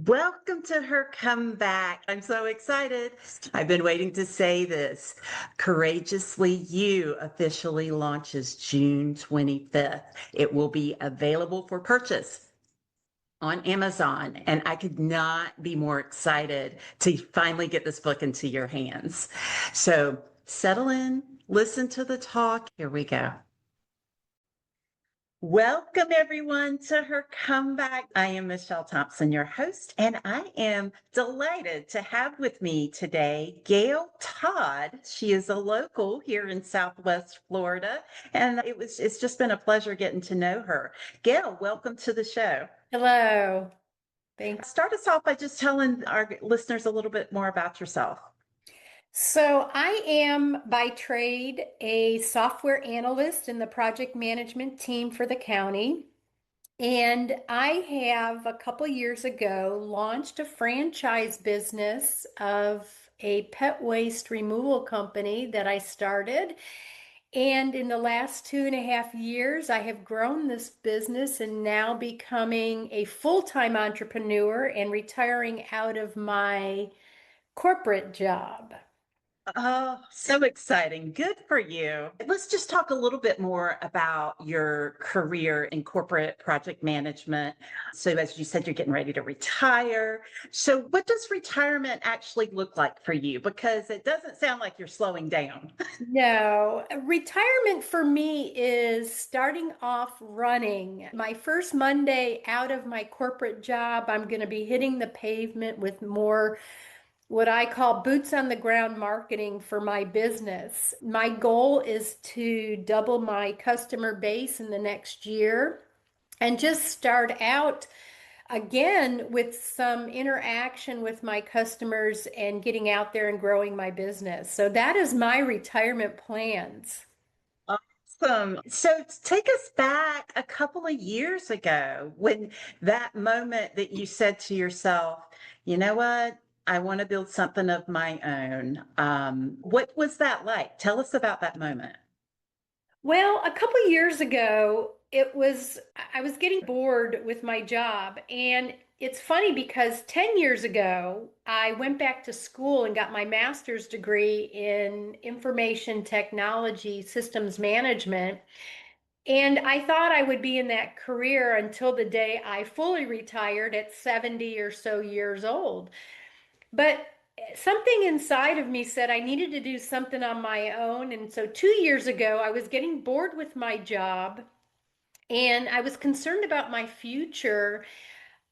Welcome to her comeback. I'm so excited. I've been waiting to say this. Courageously You officially launches June 25th. It will be available for purchase on Amazon, and I could not be more excited to finally get this book into your hands. So settle in, listen to the talk. Here we go. Welcome, everyone, to her comeback. I am Michelle Thompson, your host, and I am delighted to have with me today Gayle Todd. She is a local here in Southwest Florida, and it's just been a pleasure getting to know her. Gayle, welcome to the show. Hello. Thanks. Start us off by just telling our listeners a little bit more about yourself. So I am by trade a software analyst in the project management team for the county. And I have a couple years ago launched a franchise business of a pet waste removal company that I started. And in the last 2.5 years, I have grown this business and now becoming a full-time entrepreneur and retiring out of my corporate job. Oh, so exciting. Good for you. Let's just talk a little bit more about your career in corporate project management. So, as you said, you're getting ready to retire. So, what does retirement actually look like for you? Because it doesn't sound like you're slowing down. No, retirement for me is starting off running. My first Monday out of my corporate job, I'm going to be hitting the pavement with more what I call boots on the ground marketing for my business. My goal is to double my customer base in the next year and just start out again with some interaction with my customers and getting out there and growing my business. So that is my retirement plans. Awesome. So, take us back a couple of years ago when that moment that you said to yourself, you know what? I want to build something of my own. What was that like? Tell us about that moment. Well, a couple of years ago, I was getting bored with my job. And it's funny because 10 years ago, I went back to school and got my master's degree in information technology systems management. And I thought I would be in that career until the day I fully retired at 70 or so years old. But something inside of me said I needed to do something on my own. And so 2 years ago, I was getting bored with my job and I was concerned about my future.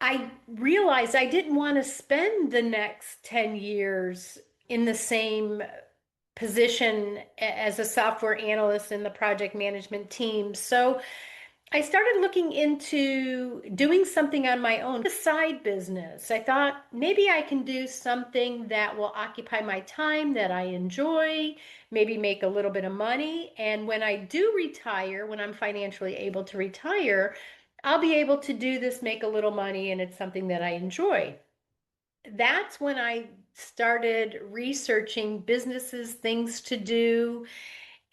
I realized I didn't want to spend the next 10 years in the same position as a software analyst in the project management team. So I started looking into doing something on my own, a side business. I thought maybe I can do something that will occupy my time that I enjoy, maybe make a little bit of money. And when I do retire, when I'm financially able to retire, I'll be able to do this, make a little money, and it's something that I enjoy. That's when I started researching businesses, things to do,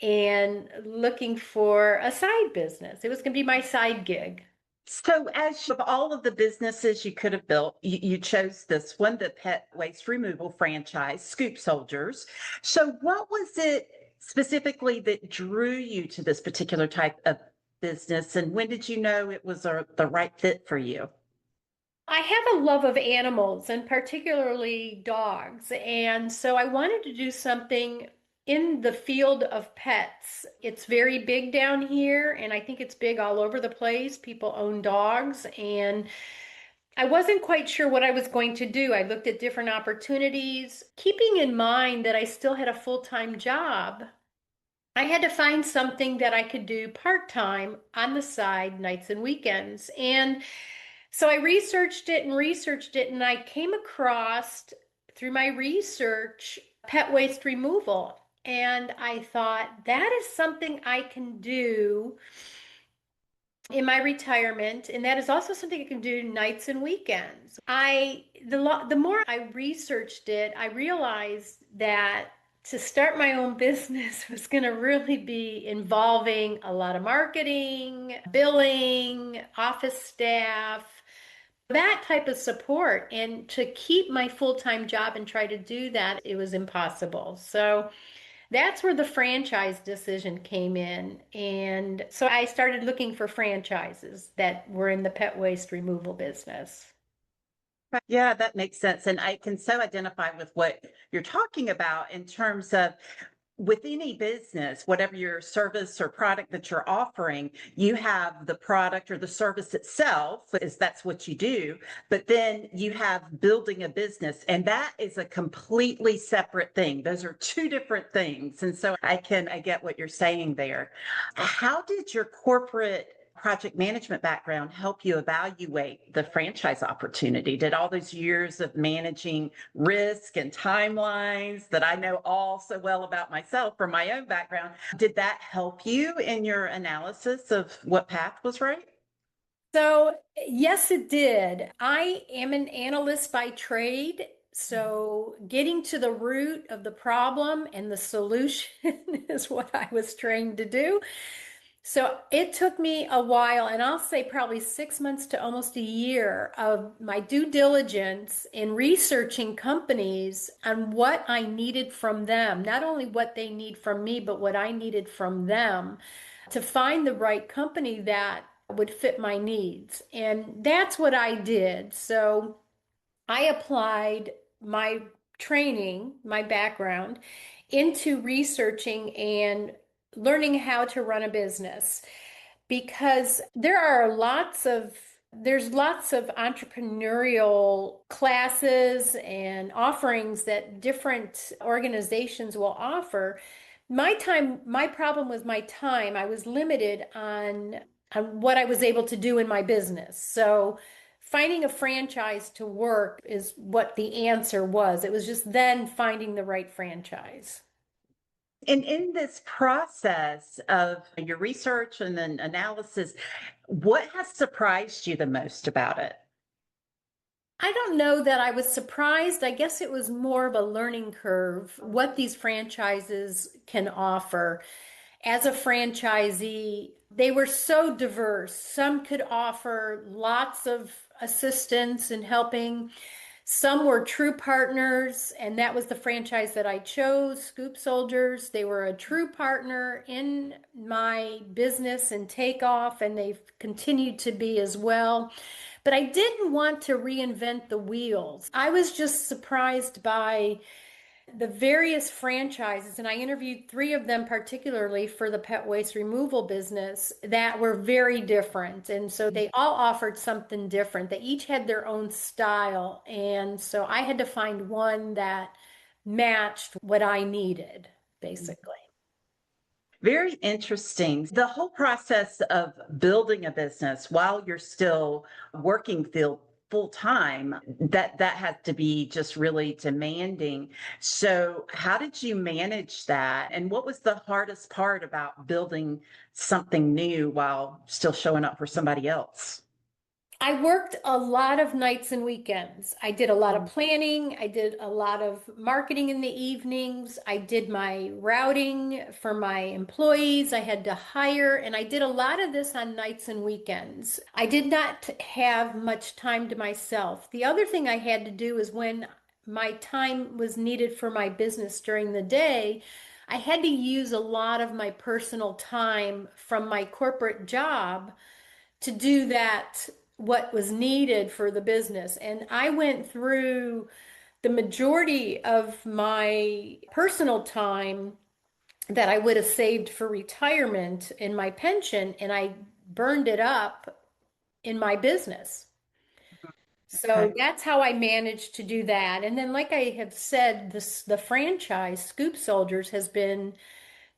and looking for a side business. It was going to be my side gig. So, as of all of the businesses you could have built, you chose this one, the pet waste removal franchise, Scoop Soldiers. So, what was it specifically that drew you to this particular type of business, and when did you know it was the right fit for you? I have a love of animals and particularly dogs. And so I wanted to do something in the field of pets. It's very big down here, and I think it's big all over the place. People own dogs, and I wasn't quite sure what I was going to do. I looked at different opportunities, keeping in mind that I still had a full-time job. I had to find something that I could do part-time on the side, nights and weekends. And so I researched it, and I came across through my research pet waste removal. And I thought that is something I can do in my retirement, and that is also something I can do nights and weekends. The more I researched it, I realized that to start my own business was going to really be involving a lot of marketing, billing, office staff, That type of support. And to keep my full-time job and try to do that, it was impossible. So that's where the franchise decision came in. And so I started looking for franchises that were in the pet waste removal business. Yeah, that makes sense. And I can so identify with what you're talking about in terms of with any business, whatever your service or product that you're offering, you have the product or the service itself, is that's what you do. But then you have building a business, and that is a completely separate thing. Those are two different things. And so I get what you're saying there. How did your corporate project management background help you evaluate the franchise opportunity? Did all those years of managing risk and timelines that I know all so well about myself from my own background, did that help you in your analysis of what path was right? So, yes, it did. I am an analyst by trade. So, getting to the root of the problem and the solution is what I was trained to do. So it took me a while, and I'll say probably 6 months to almost a year of my due diligence in researching companies on what I needed from them, not only what they need from me, but what I needed from them to find the right company that would fit my needs. And that's what I did. So I applied my training, my background, into researching and learning how to run a business because there's lots of entrepreneurial classes and offerings that different organizations will offer. My problem was my time. I was limited on what I was able to do in my business. So finding a franchise to work is what the answer was. It was just then finding the right franchise. And in this process of your research and then analysis, what has surprised you the most about it? I don't know that I was surprised. I guess it was more of a learning curve, what these franchises can offer. As a franchisee, they were so diverse. Some could offer lots of assistance and helping. Some were true partners, and that was the franchise that I chose, Scoop Soldiers. They were a true partner in my business and takeoff, and they've continued to be as well. But I didn't want to reinvent the wheels. I was just surprised by the various franchises, and I interviewed three of them particularly for the pet waste removal business that were very different. And so they all offered something different. They each had their own style. And so I had to find one that matched what I needed, basically. Very interesting. The whole process of building a business while you're still working full time, that has to be just really demanding. So how did you manage that? And what was the hardest part about building something new while still showing up for somebody else? I worked a lot of nights and weekends. I did a lot of planning. I did a lot of marketing in the evenings. I did my routing for my employees. I had to hire, and I did a lot of this on nights and weekends. I did not have much time to myself. The other thing I had to do is when my time was needed for my business during the day, I had to use a lot of my personal time from my corporate job to do that what was needed for the business. And I went through the majority of my personal time that I would have saved for retirement in my pension, and I burned it up in my business. So Okay. that's how I managed to do that. And then, like I have said, the franchise, Scoop Soldiers, has been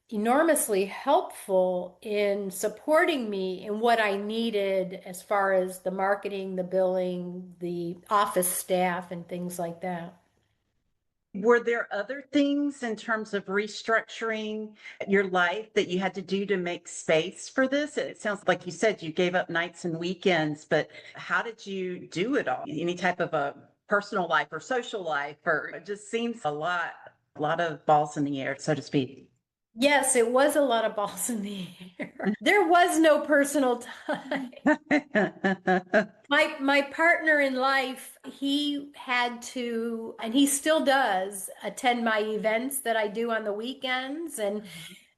enormously helpful in supporting me in what I needed as far as the marketing, the billing, the office staff, and things like that. Were there other things in terms of restructuring your life that you had to do to make space for this? It sounds like you said you gave up nights and weekends, but how did you do it all? Any type of a personal life or social life, or it just seems a lot of balls in the air, so to speak. Yes, it was a lot of balls in the air. There was no personal time. My partner in life, he had to, and he still does, attend my events that I do on the weekends. And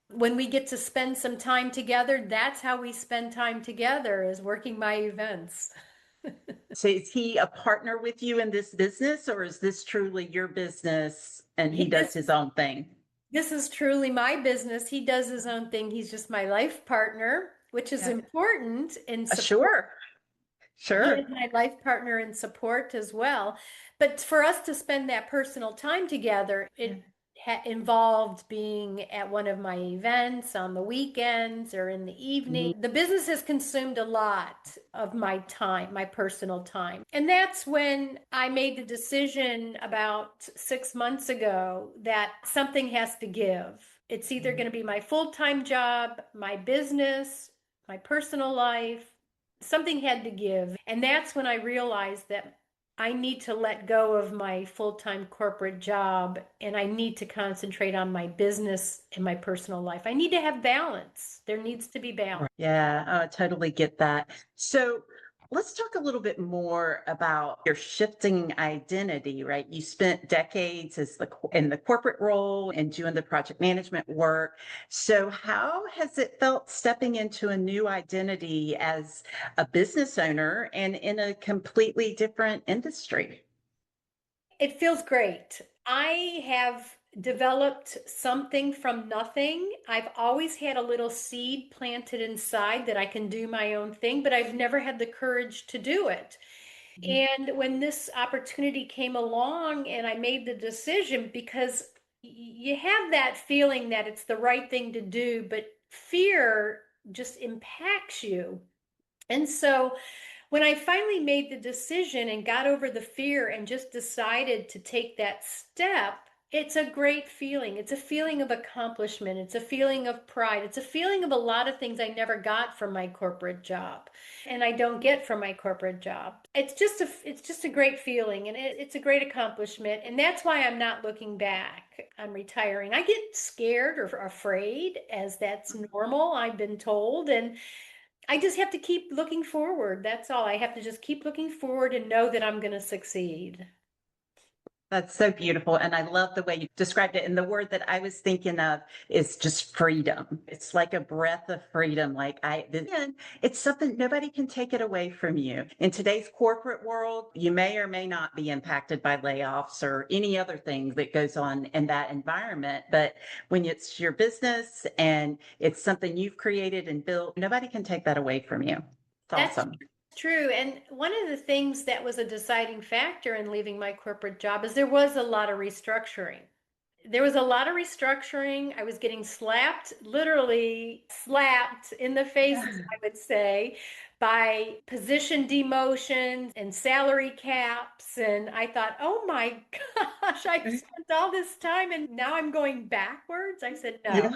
when we get to spend some time together, that's how we spend time together, is working my events. So is he a partner with you in this business, or is this truly your business and he does This his own thing? this is truly my business. He does his own thing. He's just my life partner, which is Yeah. important in support. Sure, He sure. is my life partner in support as well. But for us to spend that personal time together, Yeah. it involved being at one of my events on the weekends or in the evening. Mhm. The business has consumed a lot of my time, my personal time. And that's when I made the decision about 6 months ago that something has to give. It's either going to be my full-time job, my business, my personal life. Something had to give. And that's when I realized that I need to let go of my full-time corporate job and I need to concentrate on my business and my personal life. I need to have balance. There needs to be balance. Yeah, I totally get that. So let's talk a little bit more about your shifting identity, right? You spent decades as in the corporate role and doing the project management work. So how has it felt stepping into a new identity as a business owner and in a completely different industry? It feels great. I have developed something from nothing. I've always had a little seed planted inside that I can do my own thing, but I've never had the courage to do it. And when this opportunity came along and I made the decision, because you have that feeling that it's the right thing to do, but fear just impacts you. And so when I finally made the decision and got over the fear and just decided to take that step, it's a great feeling. It's a feeling of accomplishment. It's a feeling of pride. It's a feeling of a lot of things I never got from my corporate job and I don't get from my corporate job. It's just a great feeling and it's a great accomplishment. And that's why I'm not looking back. I'm retiring. I get scared or afraid, as that's normal, I've been told. And I just have to keep looking forward. That's all. I have to just keep looking forward and know that I'm going to succeed. That's so beautiful. And I love the way you described it. And the word that I was thinking of is just freedom. It's like a breath of freedom. Again, it's something nobody can take it away from you. In today's corporate world, you may or may not be impacted by layoffs or any other thing that goes on in that environment. But when it's your business and it's something you've created and built, nobody can take that away from you. It's That's awesome. true. And one of the things that was a deciding factor in leaving my corporate job is there was a lot of restructuring. There was a lot of restructuring. I was getting slapped, literally slapped in the face, I would say, by position demotions and salary caps. And I thought, oh my gosh, I spent all this time and now I'm going backwards. I said, no,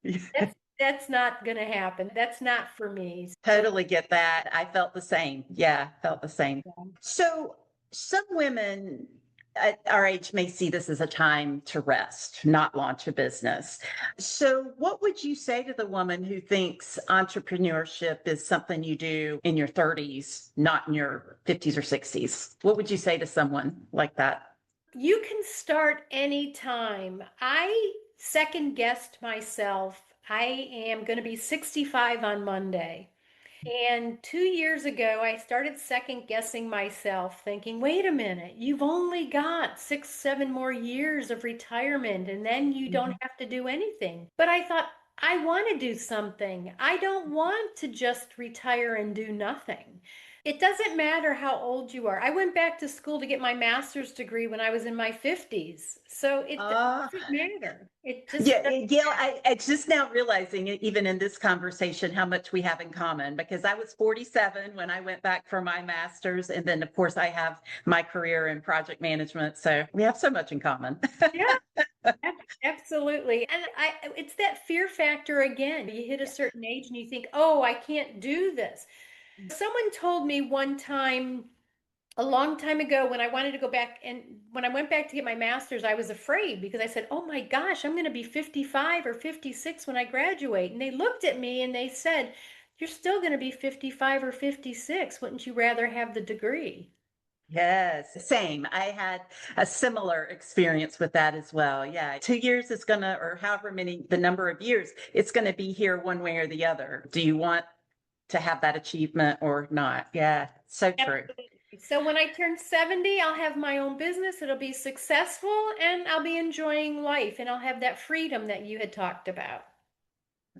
Yeah. that's not going to happen. That's not for me. So Totally get that. I felt the same. Yeah, felt the same. So, some women at our age may see this as a time to rest, not launch a business. So, what would you say to the woman who thinks entrepreneurship is something you do in your 30s, not in your 50s or 60s? What would you say to someone like that? you can start anytime. I second guessed myself. I am going to be 65 on Monday. And 2 years ago, I started second guessing myself, thinking, wait a minute, you've only got 6, 7 more years of retirement, and then you don't have to do anything. But I thought, I want to do something. I don't want to just retire and do nothing. It doesn't matter how old you are. I went back to school to get my master's degree when I was in my 50s. So it Ah, doesn't matter. It just yeah, doesn't Gail, matter. I just now realizing, even in this conversation, how much we have in common because I was 47 when I went back for my master's. And then, of course, I have my career in project management. So we have so much in common. Yeah. Absolutely. And it's that fear factor again. You hit a certain age and you think, oh, I can't do this. Someone told me one time A long time ago when I wanted to go back, and when I went back to get my master's, I was afraid because I said, "Oh my gosh, I'm going to be 55 or 56 when I graduate." And they looked at me and they said, "You're still going to be 55 or 56. Wouldn't you rather have the degree?" Yes, same. I had a similar experience with that as well. Yeah, 2 years is gonna, or however many, the number of years, it's gonna be here one way or the other. Do you want to have that achievement or not? Yeah, so true. Absolutely. So when I turn 70, I'll have my own business. It'll be successful and I'll be enjoying life and I'll have that freedom that you had talked about.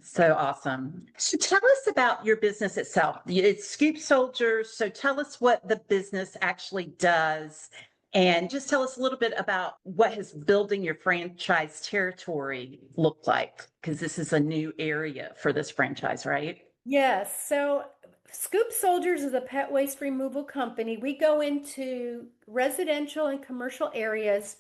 So awesome. So tell us about your business itself. It's Scoop Soldiers. So tell us what the business actually does. And just tell us a little bit about what has building your franchise territory looked like, because this is a new area for this franchise, right? Yes. So Scoop Soldiers is a pet waste removal company. We go into residential and commercial areas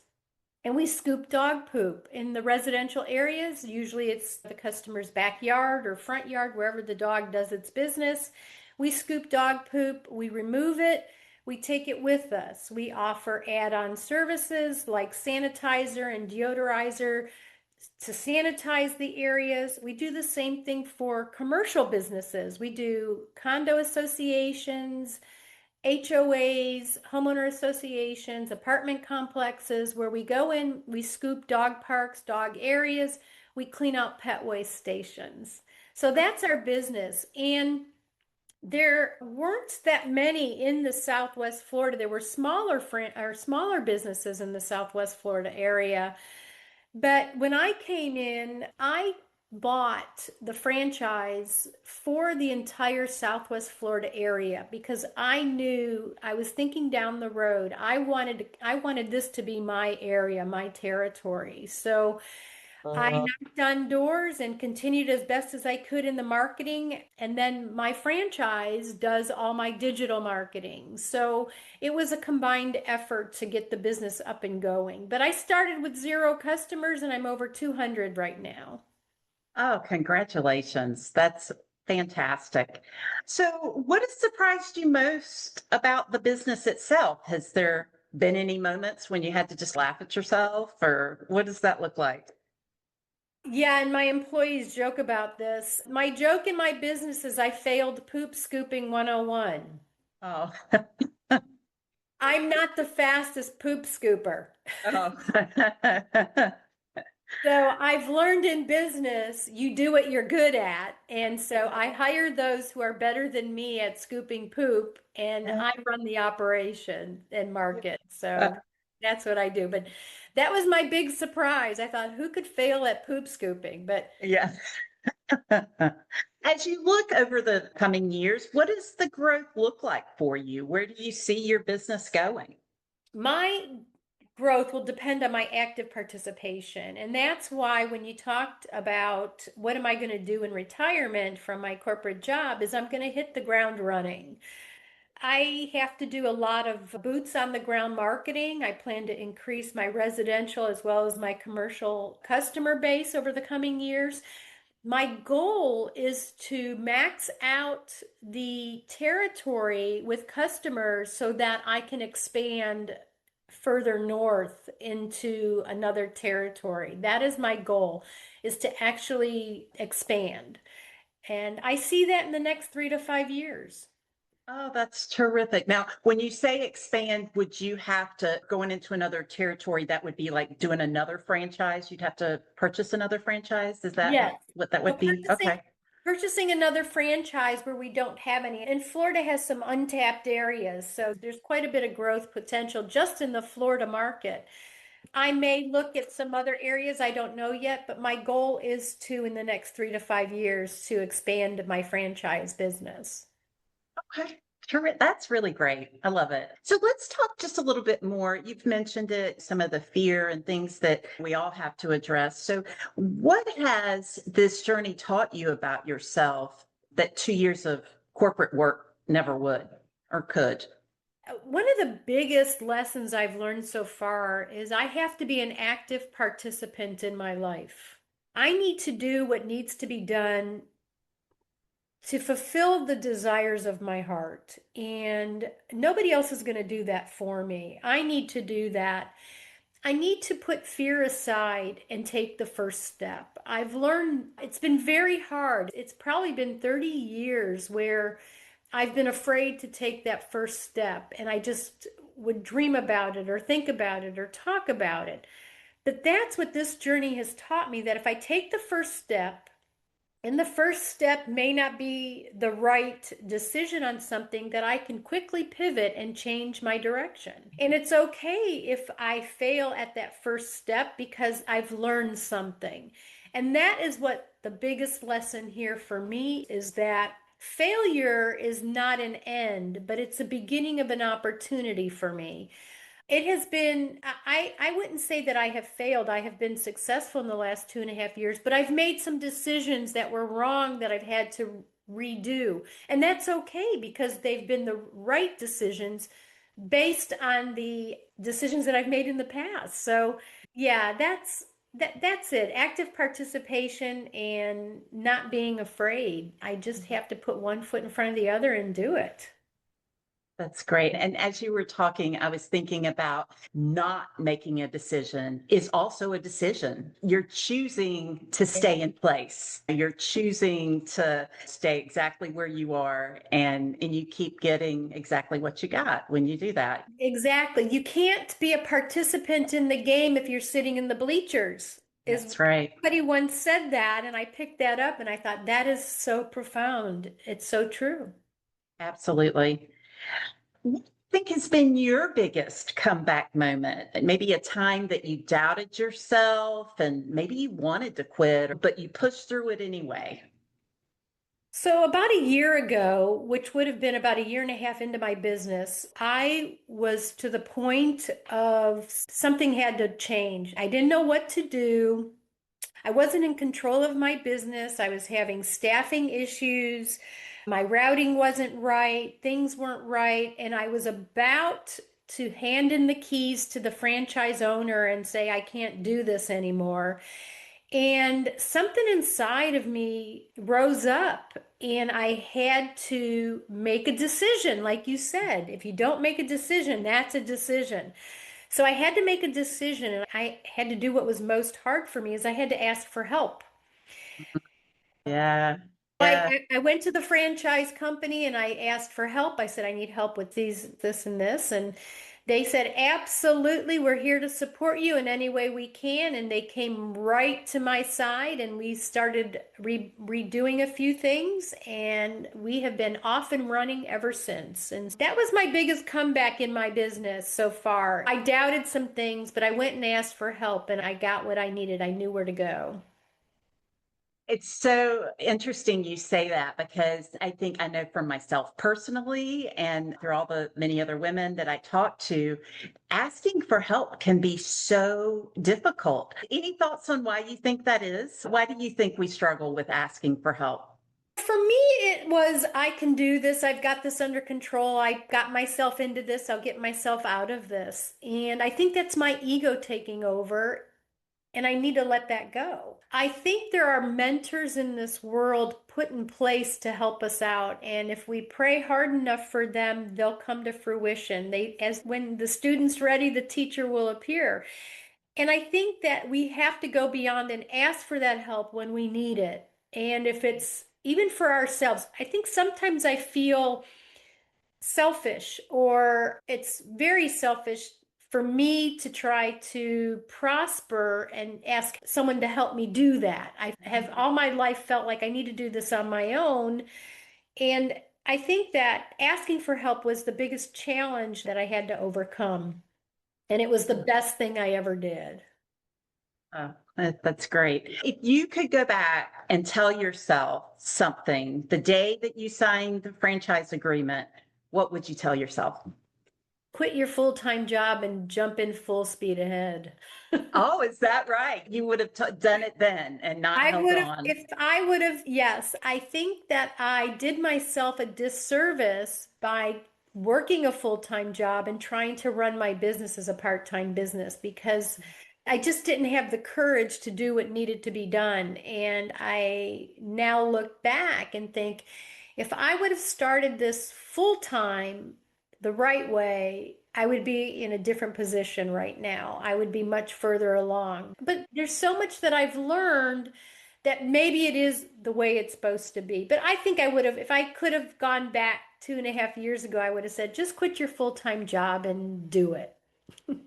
and we scoop dog poop in the residential areas. Usually it's the customer's backyard or front yard, wherever the dog does its business. We scoop dog poop, we remove it, we take it with us. We offer add-on services like sanitizer and deodorizer to sanitize the areas. We do the same thing for commercial businesses. We do condo associations, HOAs, homeowner associations, apartment complexes where we go in, we scoop dog parks, dog areas, we clean out pet waste stations. So that's our business. And there weren't that many in the Southwest Florida. There were smaller businesses in the Southwest Florida area. But when I came in, I bought the franchise for the entire Southwest Florida area because I knew I was thinking down the road. I wanted this to be my area, my territory. So I knocked on doors and continued as best as I could in the marketing. And then my franchise does all my digital marketing. So it was a combined effort to get the business up and going. But I started with 0 customers and I'm over 200 right now. Oh, congratulations. That's fantastic. So, what has surprised you most about the business itself? Has there been any moments when you had to just laugh at yourself, or what does that look like? Yeah, and my employees joke about this. My joke in my business is I failed poop scooping 101. Oh, I'm not the fastest poop scooper. oh. So I've learned in business, you do what you're good at. And so I hire those who are better than me at scooping poop, and I run the operation and market. So that's what I do. But that was my big surprise. I thought, who could fail at poop scooping? But Yeah. As you look over the coming years, what does the growth look like for you? Where do you see your business going? my growth will depend on my active participation. And that's why when you talked about what am I going to do in retirement from my corporate job, is I'm going to hit the ground running. I have to do a lot of boots on the ground marketing. I plan to increase my residential as well as my commercial customer base over the coming years. My goal is to max out the territory with customers so that I can expand further north into another territory. That is my goal, is to actually expand. And I see that in the next 3 to 5 years. Oh, that's terrific. Now, when you say expand, would you have to going into another territory? That would be like doing another franchise. You'd have to purchase another franchise. Is that Yes. what that So would be? Okay. purchasing another franchise where we don't have any. And Florida has some untapped areas, so there's quite a bit of growth potential just in the Florida market. I may look at some other areas, I don't know yet, but my goal is to, in the next 3 to 5 years, to expand my franchise business. Okay. Sure. That's really great. I love it. So let's talk just a little bit more. You've mentioned it, some of the fear and things that we all have to address. So, what has this journey taught you about yourself that 2 years of corporate work never would or could? One of the biggest lessons I've learned so far is I have to be an active participant in my life. I need to do what needs to be done to fulfill the desires of my heart. And nobody else is going to do that for me. I need to do that. I need to put fear aside and take the first step. I've learned it's been very hard. It's probably been 30 years where I've been afraid to take that first step, and I just would dream about it or think about it or talk about it. But that's what this journey has taught me, that if I take the first step, and the first step may not be the right decision on something, that I can quickly pivot and change my direction. And it's okay if I fail at that first step because I've learned something. And that is what the biggest lesson here for me is, that failure is not an end, but it's a beginning of an opportunity for me. It has been, I wouldn't say that I have failed. I have been successful in the last 2.5 years, but I've made some decisions that were wrong that I've had to redo. And that's okay because they've been the right decisions based on the decisions that I've made in the past. So yeah, that's it. Active participation and not being afraid. I just have to put one foot in front of the other and do it. That's great. And as you were talking, I was thinking about not making a decision is also a decision. You're choosing to stay in place. You're choosing to stay exactly where you are, and you keep getting exactly what you got when you do that. Exactly. You can't be a participant in the game if you're sitting in the bleachers. Is That's right. somebody once said that, and I picked that up and I thought that is so profound. It's so true. Absolutely. What do you think has been your biggest comeback moment? Maybe a time that you doubted yourself and maybe you wanted to quit, but you pushed through it anyway. So, about a year ago, which would have been about a year and a half into my business, I was to the point of something had to change. I didn't know what to do. I wasn't in control of my business. I was having staffing issues. My routing wasn't right. Things weren't right. And I was about to hand in the keys to the franchise owner and say, I can't do this anymore. And something inside of me rose up, and I had to make a decision. Like you said, if you don't make a decision, that's a decision. So I had to make a decision, and I had to do what was most hard for me is I had to ask for help. Yeah. I, Yeah. I went to the franchise company and I asked for help. I said, I need help with this, and this. And they said, absolutely, we're here to support you in any way we can. And they came right to my side and we started redoing a few things. And we have been off and running ever since. And that was my biggest comeback in my business so far. I doubted some things, but I went and asked for help and I got what I needed. I knew where to go. It's so interesting you say that because I think I know for myself personally and through all the many other women that I talk to, asking for help can be so difficult. Any thoughts on why you think that is? Why do you think we struggle with asking for help? For me, it was, I can do this. I've got this under control. I got myself into this. I'll get myself out of this. And I think that's my ego taking over. And I need to let that go. I think there are mentors in this world put in place to help us out. And if we pray hard enough for them, they'll come to fruition. As when the student's ready, the teacher will appear. And I think that we have to go beyond and ask for that help when we need it. And if it's even for ourselves, I think sometimes I feel selfish, or it's very selfish for me to try to prosper and ask someone to help me do that. I have all my life felt like I need to do this on my own. And I think that asking for help was the biggest challenge that I had to overcome. And it was the best thing I ever did. That's great. If you could go back and tell yourself something the day that you signed the franchise agreement, what would you tell yourself? Quit your full-time job and jump in full speed ahead. Oh, is that right? You would have done it then and not I held would have, on. if I would have, yes, I think that I did myself a disservice by working a full-time job and trying to run my business as a part-time business, because I just didn't have the courage to do what needed to be done. And I now look back and think if I would have started this full time the right way, I would be in a different position right now. I would be much further along. But there's so much that I've learned that maybe it is the way it's supposed to be. But I think I would have, if I could have gone back 2.5 years ago, I would have said, just quit your full-time job and do it.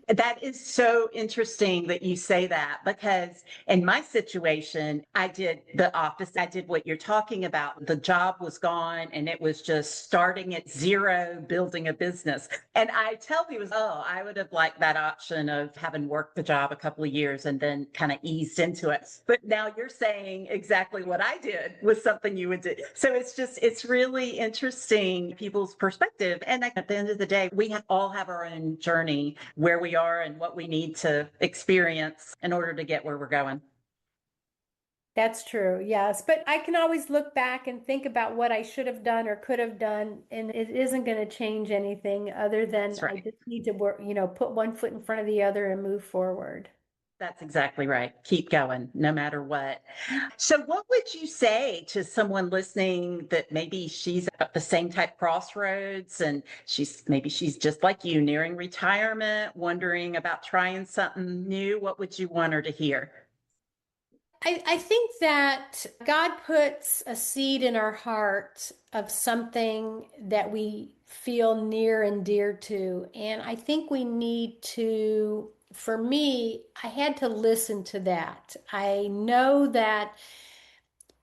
That is so interesting that you say that because in my situation, I did the opposite. I did what you're talking about. The job was gone and it was just starting at zero, building a business. And I tell people, oh, I would have liked that option of having worked the job a couple of years and then kind of eased into it. But now you're saying exactly what I did was something you would do. So it's really interesting people's perspective. And at the end of the day, all have our own journey where we are and what we need to experience in order to get where we're going. That's true, yes. But I can always look back and think about what I should have done or could have done, and it isn't going to change anything other than That's I right. just need to work, put one foot in front of the other and move forward. That's exactly right. Keep going no matter what. So, what would you say to someone listening that maybe she's at the same type crossroads and she's just like you, nearing retirement, wondering about trying something new? What would you want her to hear? I think that God puts a seed in our heart of something that we feel near and dear to. And I think we need to, for me, I had to listen to that. I know that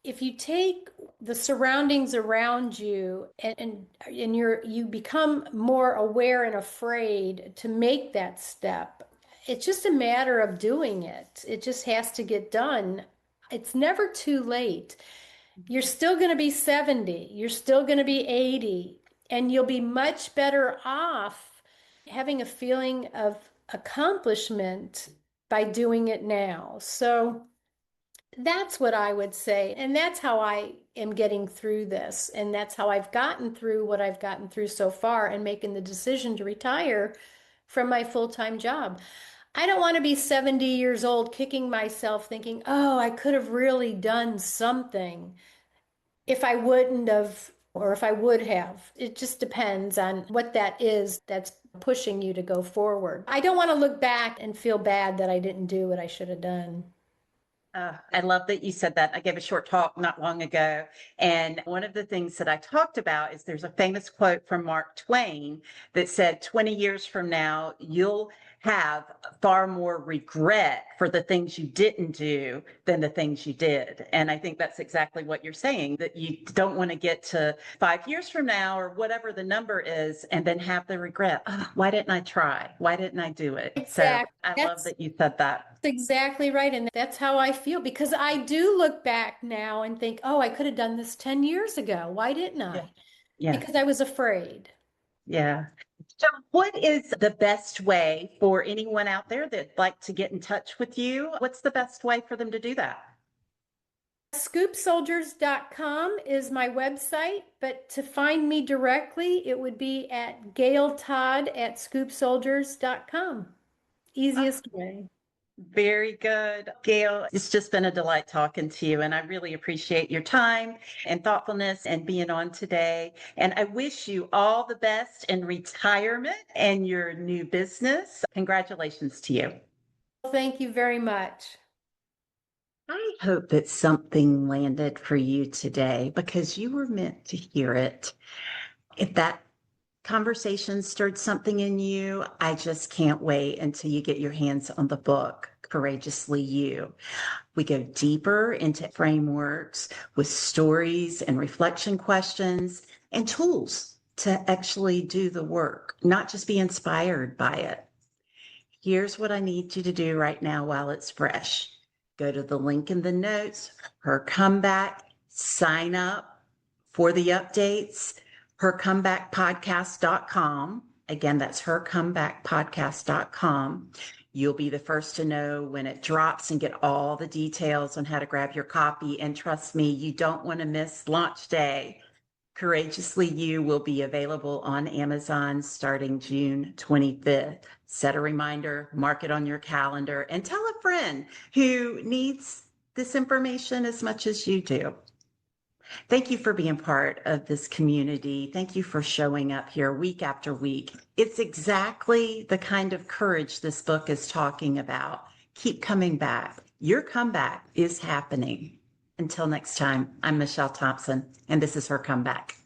if you take the surroundings around you and you become more aware and afraid to make that step, it's just a matter of doing it. It just has to get done. It's never too late. You're still going to be 70, you're still going to be 80, and you'll be much better off having a feeling of accomplishment by doing it now. So that's what I would say. And that's how I am getting through this. And that's how I've gotten through what I've gotten through so far and making the decision to retire from my full-time job. I don't want to be 70 years old kicking myself thinking, oh, I could have really done something if I wouldn't have or if I would have. It just depends on what that is that's pushing you to go forward. I don't want to look back and feel bad that I didn't do what I should have done. I love that you said that. I gave a short talk not long ago. And one of the things that I talked about is there's a famous quote from Mark Twain that said, 20 years from now, you'll have far more regret for the things you didn't do than the things you did. And I think that's exactly what you're saying, that you don't want to get to 5 years from now or whatever the number is and then have the regret. Oh, why didn't I try? Why didn't I do it? So Exactly. I love that you said that. That's exactly right. And that's how I feel because I do look back now and think, oh, I could have done this 10 years ago. Why didn't Yeah. I? Yeah. Because I was afraid. Yeah. So, what is the best way for anyone out there that'd like to get in touch with you? What's the best way for them to do that? Scoopsoldiers.com is my website, but to find me directly, it would be at Gayle Todd at scoopsoldiers.com. Oh, Easiest way. very good. Gail, it's just been a delight talking to you, and I really appreciate your time and thoughtfulness and being on today. And I wish you all the best in retirement and your new business. Congratulations to you. Thank you very much. I hope that something landed for you today because you were meant to hear it. If that conversation stirred something in you, I just can't wait until you get your hands on the book, Courageously You. We go deeper into frameworks with stories and reflection questions and tools to actually do the work, not just be inspired by it. Here's what I need you to do right now while it's fresh. Go to the link in the notes, her comeback, sign up for the updates, hercomebackpodcast.com. Again, that's hercomebackpodcast.com. You'll be the first to know when it drops and get all the details on how to grab your copy. And trust me, you don't want to miss launch day. Courageously You will be available on Amazon starting June 25th. Set a reminder, mark it on your calendar, and tell a friend who needs this information as much as you do. Thank you for being part of this community. Thank you for showing up here week after week. It's exactly the kind of courage this book is talking about. Keep coming back. Your comeback is happening. Until next time, I'm Michelle Thompson, and this is Her Comeback.